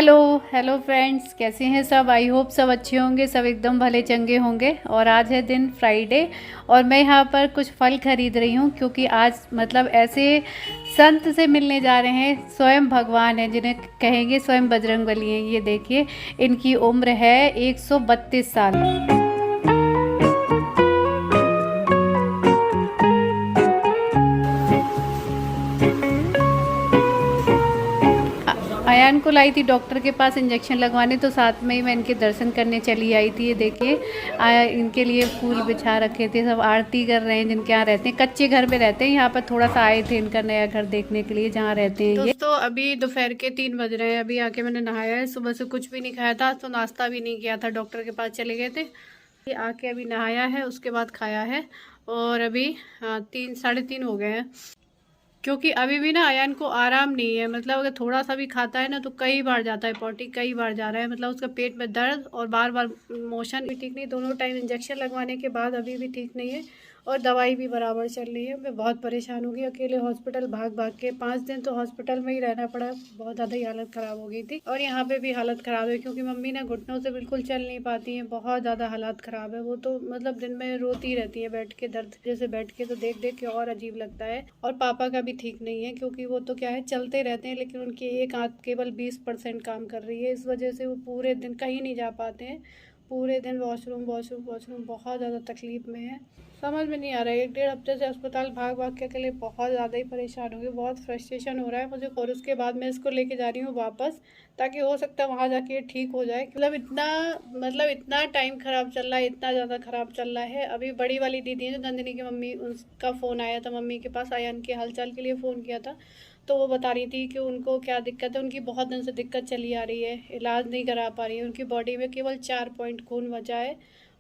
Hello hello friends, कैसे हैं सब। आई होप सब अच्छे होंगे, सब एकदम भले चंगे होंगे। और आज है दिन फ्राइडे और मैं यहाँ पर कुछ फल खरीद रही हूँ क्योंकि आज मतलब ऐसे संत से मिलने जा रहे हैं। स्वयं भगवान हैं जिन्हें कहेंगे स्वयं बजरंगबली हैं। ये देखिए, इनकी उम्र है 132 साल। अयान को लाई थी डॉक्टर के पास इंजेक्शन लगवाने, तो साथ में ही मैं इनके दर्शन करने चली आई थी। ये देखिए, इनके लिए फूल बिछा रखे थे, सब आरती कर रहे हैं। जिनके यहाँ रहते हैं, कच्चे घर में रहते हैं, यहाँ पर थोड़ा सा आए थे इनका नया घर देखने के लिए जहाँ रहते हैं। दोस्तों अभी दोपहर के 3 बज रहे हैं। अभी आके मैंने नहाया है, सुबह से कुछ भी नहीं खाया था तो नाश्ता भी नहीं किया था, डॉक्टर के पास चले गए थे। आके अभी नहाया है, उसके बाद खाया है और अभी 3 साढ़े 3 हो गए हैं। क्योंकि अभी भी ना अयान को आराम नहीं है, मतलब अगर थोड़ा सा भी खाता है ना तो कई बार जाता है पॉटी, कई बार जा रहा है। मतलब उसका पेट में दर्द और बार बार मोशन भी ठीक नहीं। दोनों टाइम इंजेक्शन लगवाने के बाद अभी भी ठीक नहीं है और दवाई भी बराबर चल रही है। मैं बहुत परेशान हो गई, अकेले हॉस्पिटल भाग भाग के 5 दिन तो हॉस्पिटल में ही रहना पड़ा। बहुत ज़्यादा ही हालत ख़राब हो गई थी और यहाँ पे भी हालत ख़राब है क्योंकि मम्मी ना घुटनों से बिल्कुल चल नहीं पाती हैं। बहुत ज़्यादा हालत ख़राब है। वो तो मतलब दिन में रोती रहती है बैठ के, दर्द जैसे बैठ के तो देख देख के और अजीब लगता है। और पापा का भी ठीक नहीं है क्योंकि वो तो क्या है, चलते रहते हैं लेकिन उनकी एक आंख केवल 20% काम कर रही है। इस वजह से वो पूरे दिन कहीं नहीं जा पाते हैं, पूरे दिन वॉशरूम वॉशरूम वॉशरूम। बहुत ज़्यादा तकलीफ में है, समझ में नहीं आ रहा है। 1 डेढ़ हफ्ते से अस्पताल भाग भाग के अकेले बहुत ज़्यादा ही परेशान हो गई। बहुत फ्रस्ट्रेशन हो रहा है मुझे। और उसके बाद मैं इसको लेके जा रही हूँ वापस, ताकि हो सकता है वहाँ जाके ठीक हो जाए। इतना टाइम ख़राब चल रहा है, इतना ज़्यादा ख़राब चल रहा है। अभी बड़ी वाली दीदी है जो नंदिनी की मम्मी, उनका फ़ोन आया था मम्मी के पास। अयान के हालचाल के लिए फ़ोन किया था तो वो बता रही थी कि उनको क्या दिक्कत है। उनकी बहुत दिन से दिक्कत चली आ रही है, इलाज नहीं करा पा रही है। उनकी बॉडी में केवल 4 पॉइंट खून बचा है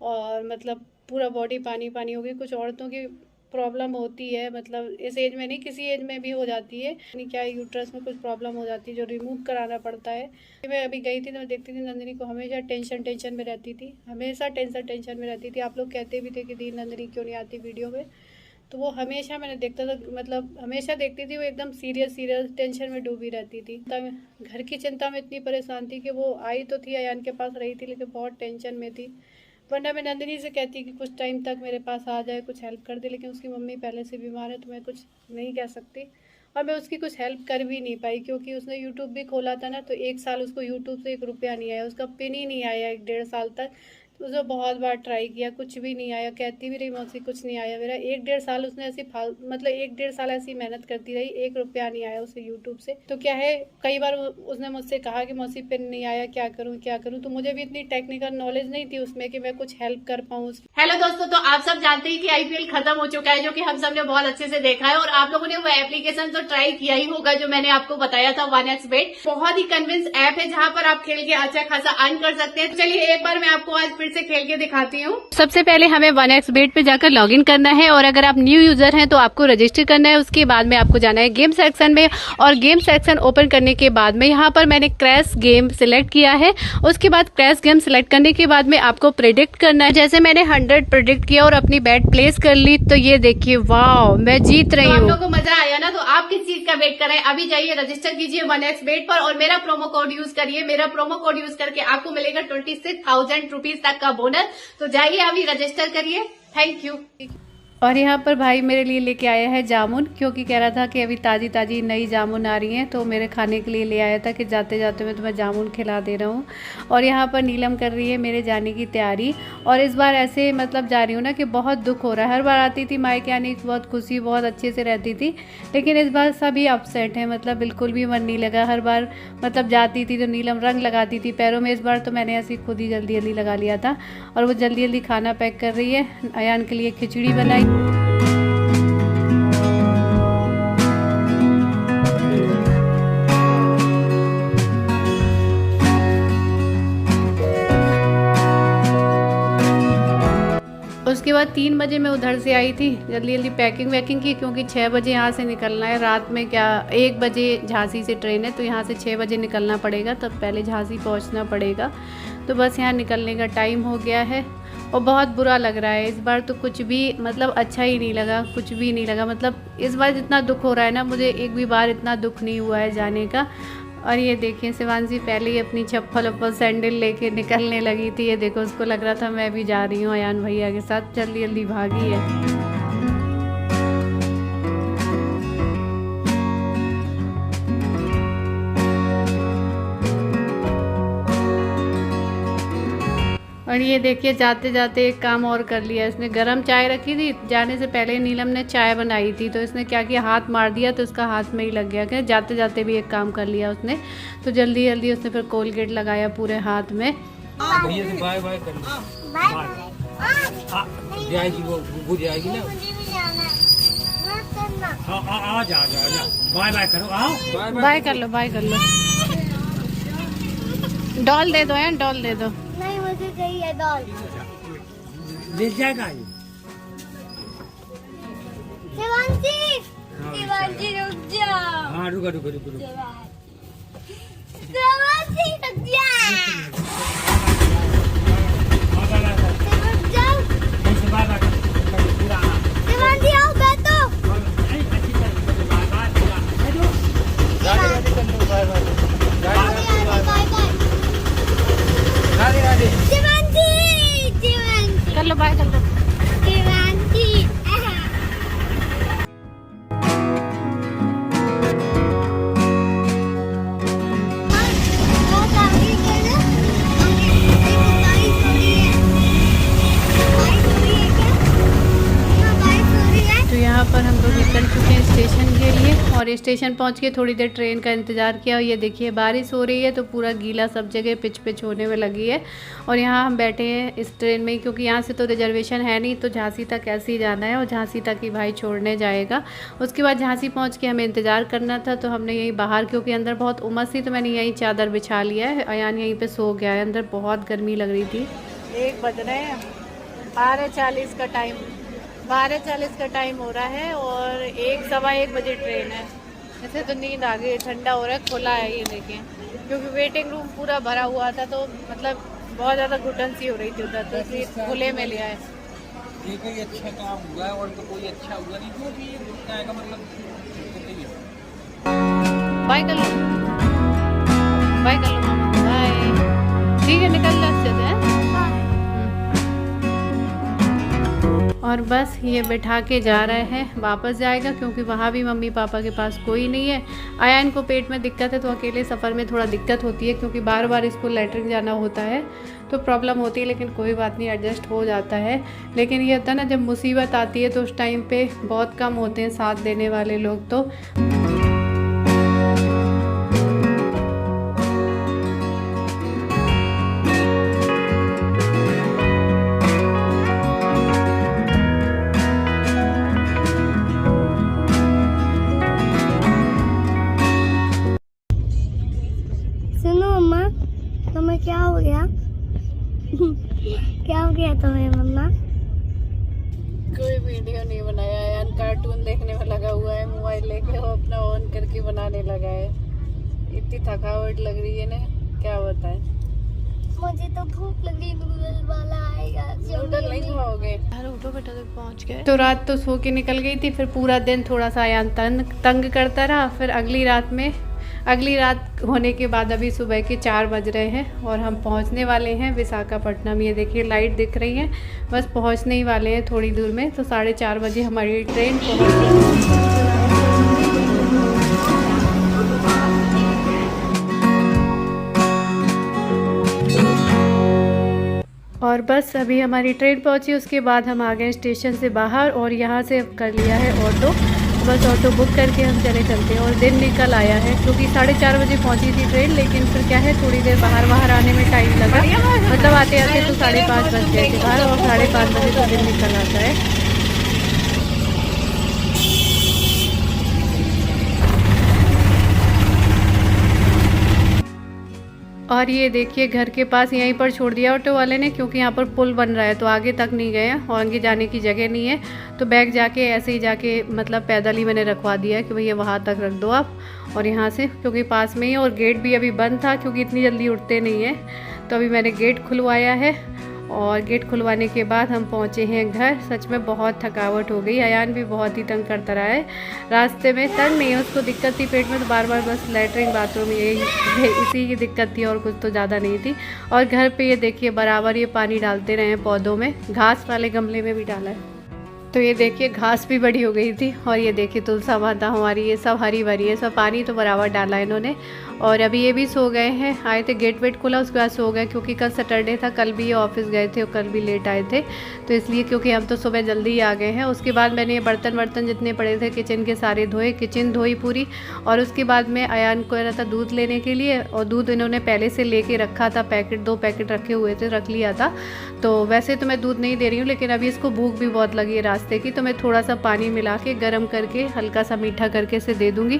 और मतलब पूरा बॉडी पानी पानी हो गई। कुछ औरतों की प्रॉब्लम होती है, मतलब इस एज में नहीं, किसी एज में भी हो जाती है। नहीं क्या, यूट्रस में कुछ प्रॉब्लम हो जाती है जो रिमूव कराना पड़ता है। मैं अभी गई थी तो मैं देखती थी नंदिनी को हमेशा टेंशन में रहती थी, हमेशा टेंशन में रहती थी। आप लोग कहते भी थे कि दी नंदिनी क्यों नहीं आती वीडियो में, तो वो हमेशा मैंने देखता था, मतलब हमेशा देखती थी वो एकदम सीरियस टेंशन में डूबी रहती थी। घर की चिंता में इतनी परेशान थी कि वो आई तो थी, अयान के पास रही थी, लेकिन बहुत टेंशन में थी। वरना मैं नंदिनी से कहती कि कुछ टाइम तक मेरे पास आ जाए, कुछ हेल्प कर दे, लेकिन उसकी मम्मी पहले से बीमार है तो मैं कुछ नहीं कह सकती। और मैं उसकी कुछ हेल्प कर भी नहीं पाई क्योंकि उसने यूट्यूब भी खोला था ना, तो 1 साल उसको यूट्यूब से 1 रुपया नहीं आया, उसका पिन ही नहीं आया 1 डेढ़ साल तक। तो उसने बहुत बार ट्राई किया, कुछ भी नहीं आया। कहती भी रही मौसी कुछ नहीं आया मेरा। 1 डेढ़ साल उसने ऐसी मतलब 1 डेढ़ साल ऐसी मेहनत करती रही, 1 रुपया नहीं आया उसे यूट्यूब से। तो क्या है, कई बार उसने मुझसे कहा कि मौसी पिन नहीं आया, क्या करूँ क्या करूँ। तो मुझे भी इतनी टेक्निकल नॉलेज नहीं थी उसमें कि मैं कुछ हेल्प कर पाऊँ उसकी। हेलो दोस्तों, तो आप सब जानते हैं कि आईपीएल खत्म हो चुका है, जो कि हम सब ने बहुत अच्छे से देखा है। और आप लोगों ने वो एप्लीकेशन तो ट्राई किया ही होगा जो मैंने आपको बताया था, 1xBet। बहुत ही कन्विंस ऐप है जहां पर आप खेल के अच्छा खासा अर्न कर सकते हैं। तो चलिए एक बार मैं आपको आज फिर से खेल के दिखाती हूँ। सबसे पहले हमें 1xBet पे जाकर लॉग इन करना है और अगर आप न्यू यूजर हैं तो आपको रजिस्टर करना है। उसके बाद में आपको जाना है गेम सेक्शन में और गेम सेक्शन ओपन करने के बाद में यहाँ पर मैंने क्रैश गेम सिलेक्ट किया है। उसके बाद क्रैश गेम सिलेक्ट करने के बाद में आपको प्रेडिक्ट करना है। जैसे मैंने 100 प्रेडिक्ट किया और अपनी बैट प्लेस कर ली, तो ये देखिए, वाह, मैं जीत रही हूँ। आप लोगों को मजा आया ना, तो आप किस चीज का वेट कर रहे हैं? अभी जाइए रजिस्टर कीजिए 1xBet पर और मेरा प्रोमो कोड यूज करिए। मेरा प्रोमो कोड यूज करके आपको मिलेगा 26,000 रुपीज तक का बोनस। तो जाइए अभी रजिस्टर करिए। Thank you. और यहाँ पर भाई मेरे लिए लेके आया है जामुन, क्योंकि कह रहा था कि अभी ताज़ी ताज़ी नई जामुन आ रही हैं, तो मेरे खाने के लिए ले आया था कि जाते जाते मैं तुम्हें जामुन खिला दे रहा हूँ। और यहाँ पर नीलम कर रही है मेरे जाने की तैयारी। और इस बार ऐसे मतलब जा रही हूँ ना कि बहुत दुख हो रहा है। हर बार आती थी मायके आने की बहुत खुशी, बहुत अच्छे से रहती थी, लेकिन इस बार सभी अपसेट हैं, मतलब बिल्कुल भी मन नहीं लगा। हर बार मतलब जाती थी तो नीलम रंग लगाती थी पैरों में, इस बार तो मैंने ऐसी खुद ही जल्दी जल्दी लगा लिया था। और वो जल्दी जल्दी खाना पैक कर रही है। अयान के लिए खिचड़ी बनाई। उसके बाद 3 बजे मैं उधर से आई थी, जल्दी जल्दी पैकिंग वैकिंग की क्योंकि 6 बजे यहाँ से निकलना है। रात में क्या 1 बजे झांसी से ट्रेन है, तो यहाँ से 6 बजे निकलना पड़ेगा, तब पहले झांसी पहुँचना पड़ेगा। तो बस यहाँ निकलने का टाइम हो गया है और बहुत बुरा लग रहा है। इस बार तो कुछ भी मतलब अच्छा ही नहीं लगा, कुछ भी नहीं लगा। मतलब इस बार जितना दुख हो रहा है ना, मुझे एक भी बार इतना दुख नहीं हुआ है जाने का। और ये देखिए शिवांशी पहले ही अपनी चप्पल वप्पल सैंडल लेके निकलने लगी थी। ये देखो उसको लग रहा था मैं भी जा रही हूँ अयान भैया के साथ, जल्दी जल्दी भागी है। और ये देखिए जाते जाते एक काम और कर लिया इसने, गरम चाय रखी थी, जाने से पहले नीलम ने चाय बनाई थी तो इसने क्या किया, हाथ मार दिया तो उसका हाथ में ही लग गया। क्या जाते जाते भी एक काम कर लिया उसने, तो जल्दी जल्दी उसने फिर कोलगेट लगाया पूरे हाथ में। भैया से बाय बाय कर लो, जाएगी वो जाएगी ना। आ जा बाय बाय करो, आओ बाय कर लो, बाय कर लो। डॉल दे दो यार, डॉल दे दो। नहीं मुझे चाहिए डॉल। मिल जाएगा ये। शिवांशी, शिवांशी रुक जाओ। हाँ रुको रुको रुको रुको। शिवांशी रुक जाओ। रुक जाओ। शिवांशी आओ बैठो। Bye bye. शिवांशी, शिवांशी कर लो, बाय कर लो। शिवांशी तो यहाँ पर हम लोग निकल चुके हैं स्टेशन के लिए और स्टेशन पहुँच के थोड़ी देर ट्रेन का इंतज़ार किया। और ये देखिए बारिश हो रही है तो पूरा गीला सब जगह पिच पिच होने में लगी है। और यहाँ हम बैठे हैं इस ट्रेन में क्योंकि यहाँ से तो रिजर्वेशन है नहीं, तो झांसी तक ऐसे ही जाना है और झांसी तक ही भाई छोड़ने जाएगा। उसके बाद झांसी पहुँच के हमें इंतज़ार करना था तो हमने यहीं बाहर, क्योंकि अंदर बहुत उमस थी तो मैंने यहीं चादर बिछा लिया है। अयान यहीं पर सो गया है, अंदर बहुत गर्मी लग रही थी। 1 बज रहे हैं, 12:40 का टाइम, 12:40 का टाइम हो रहा है और 1-1:15 बजे ट्रेन है। ऐसे तो नींद आ गई, ठंडा हो रहा है, खुला है ये देखिए, क्योंकि वेटिंग रूम पूरा भरा हुआ था तो मतलब बहुत ज़्यादा घुटन सी हो रही थी उधर, तो इसलिए खुले में लिया है। ये कोई अच्छा काम हुआ है और तो कोई अच्छा हुआ नहीं, जो भी आएगा मतलब। बाय कर लो, बाय कर लो मामा, बाय। ठीक है निकल जा अच्छे से। और बस ये बैठा के जा रहे हैं, वापस जाएगा क्योंकि वहाँ भी मम्मी पापा के पास कोई नहीं है। अयान को पेट में दिक्कत है तो अकेले सफ़र में थोड़ा दिक्कत होती है, क्योंकि बार बार इसको लैट्रिन जाना होता है तो प्रॉब्लम होती है, लेकिन कोई बात नहीं, एडजस्ट हो जाता है। लेकिन ये होता है ना, जब मुसीबत आती है तो उस टाइम पे बहुत कम होते हैं साथ देने वाले लोग। तो तुम्हें क्या हो गया? क्या हो गया तुम्हें मम्मा? कोई वीडियो नहीं बनाया, यार कार्टून देखने में लगा हुआ है, मोबाइल लेके वो अपना ऑन करके बनाने लगा है। इतनी थकावट लग रही है ना, क्या बताएं। मुझे तो भूख लगी, नूडल वाला आएगा। नूडल नहीं खाओगे? उठो बेटा, तक पहुंच गए। तो रात तो सो के निकल गई थी, फिर पूरा दिन थोड़ा सा अयान तंग करता रहा। फिर अगली रात होने के बाद अभी सुबह के 4 बज रहे हैं और हम पहुंचने वाले हैं विशाखापट्टनम। ये देखिए लाइट दिख रही है, बस पहुंचने ही वाले हैं थोड़ी दूर में। तो 4:30 बजे हमारी ट्रेन पहुंच। और बस अभी हमारी ट्रेन पहुंची, उसके बाद हम आ गए स्टेशन से बाहर और यहाँ से कर लिया है ऑटो। बस ऑटो बुक करके हम चलते हैं और दिन निकल आया है, क्योंकि 4:30 बजे पहुंची थी ट्रेन, लेकिन फिर क्या है थोड़ी देर बाहर आने में टाइम लगा, मतलब आते आते तो 5:30 बज गए थे बाहर, और 5:30 बजे तो दिन निकल आता है। और ये देखिए घर के पास यहीं पर छोड़ दिया ऑटो वाले ने, क्योंकि यहाँ पर पुल बन रहा है तो आगे तक नहीं गए और आगे जाने की जगह नहीं है। तो बैग जाके ऐसे ही जाके मतलब पैदल ही मैंने रखवा दिया कि भैया वहाँ तक रख दो आप, और यहाँ से क्योंकि पास में ही, और गेट भी अभी बंद था क्योंकि इतनी जल्दी उठते नहीं है, तो अभी मैंने गेट खुलवाया है। और गेट खुलवाने के बाद हम पहुँचे हैं घर। सच में बहुत थकावट हो गई। अयान भी बहुत ही तंग करता रहा है रास्ते में। तंग नहीं है, उसको दिक्कत थी पेट में, तो बार बार बस लैटरिन बाथरूम यही इसी की दिक्कत थी और कुछ तो ज़्यादा नहीं थी। और घर पे ये देखिए बराबर ये पानी डालते रहे हैं पौधों में, घास वाले गमले में भी डाला है। तो ये देखिए घास भी बड़ी हो गई थी। और ये देखिए तुलसा माता हमारी, ये सब हरी भरी है, सब पानी तो बराबर डाला है इन्होंने। और अभी ये भी सो गए हैं, आए थे गेट वेट खुला उसके बाद सो गए, क्योंकि कल सैटरडे था, कल भी ये ऑफिस गए थे और कल भी लेट आए थे, तो इसलिए क्योंकि हम तो सुबह जल्दी ही आ गए हैं। उसके बाद मैंने ये बर्तन जितने पड़े थे किचन के सारे धोए, किचन धोई पूरी। और उसके बाद में अयान को रहा था दूध लेने के लिए, और दूध इन्होंने पहले से लेके रखा था, पैकेट 2 पैकेट रखे हुए थे, रख लिया था। तो वैसे तो मैं दूध नहीं दे रही हूँ, लेकिन अभी इसको भूख भी बहुत लगी है रास्ते की, तो मैं थोड़ा सा पानी मिला के गर्म करके हल्का सा मीठा करके इसे दे दूँगी।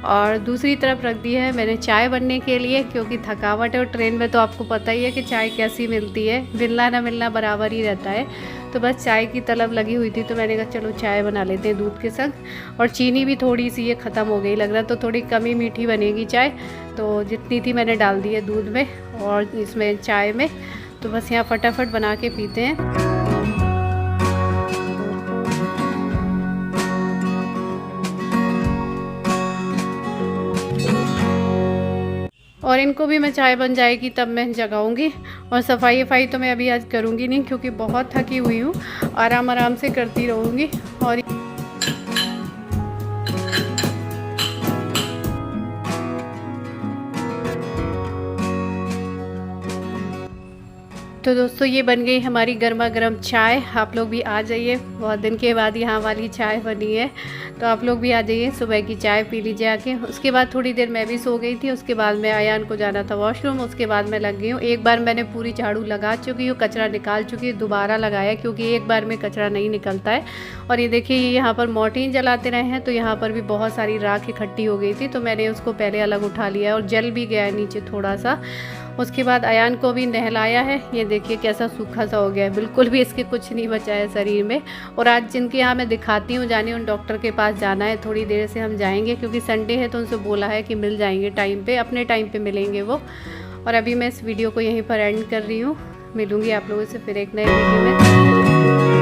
और दूसरी तरफ रख दी है मैंने चाय बनने के लिए, क्योंकि थकावट है और ट्रेन में तो आपको पता ही है कि चाय कैसी मिलती है, मिलना ना मिलना बराबर ही रहता है। तो बस चाय की तलब लगी हुई थी, तो मैंने कहा चलो चाय बना लेते हैं दूध के संग। और चीनी भी थोड़ी सी ये ख़त्म हो गई लग रहा, तो थोड़ी कम ही मीठी बनेगी चाय। तो जितनी थी मैंने डाल दी है दूध में और इसमें चाय में। तो बस यहाँ फटाफट बना के पीते हैं। और इनको भी मैं चाय बन जाएगी तब मैं जगाऊंगी। और सफाई तो मैं अभी आज करूंगी नहीं, क्योंकि बहुत थकी हुई हूँ, आराम से करती रहूँगी। और तो दोस्तों ये बन गई हमारी गर्मा गर्म चाय। आप लोग भी आ जाइए, बहुत दिन के बाद यहाँ वाली चाय बनी है, तो आप लोग भी आ जाइए, सुबह की चाय पी लीजिए आके। उसके बाद थोड़ी देर मैं भी सो गई थी। उसके बाद मैं अयान को जाना था वॉशरूम, उसके बाद मैं लग गई हूँ। एक बार मैंने पूरी झाड़ू लगा चुकी हूँ, कचरा निकाल चुकी हूँ, दोबारा लगाया क्योंकि एक बार में कचरा नहीं निकलता है। और ये देखिए यहाँ पर मोर्टीन जलाते रहे हैं, तो यहाँ पर भी बहुत सारी राख इकट्ठी हो गई थी, तो मैंने उसको पहले अलग उठा लिया और जल भी गया है नीचे थोड़ा सा। उसके बाद अयान को भी नहलाया है, ये देखिए कैसा सूखा सा हो गया है, बिल्कुल भी इसके कुछ नहीं बचा है शरीर में। और आज जिनके यहाँ मैं दिखाती हूँ जाने, उन डॉक्टर के पास जाना है, थोड़ी देर से हम जाएंगे, क्योंकि संडे है तो उनसे बोला है कि मिल जाएंगे टाइम पे, अपने टाइम पे मिलेंगे वो। और अभी मैं इस वीडियो को यहीं पर एंड कर रही हूँ, मिलूँगी आप लोगों से फिर एक नए वीडियो में।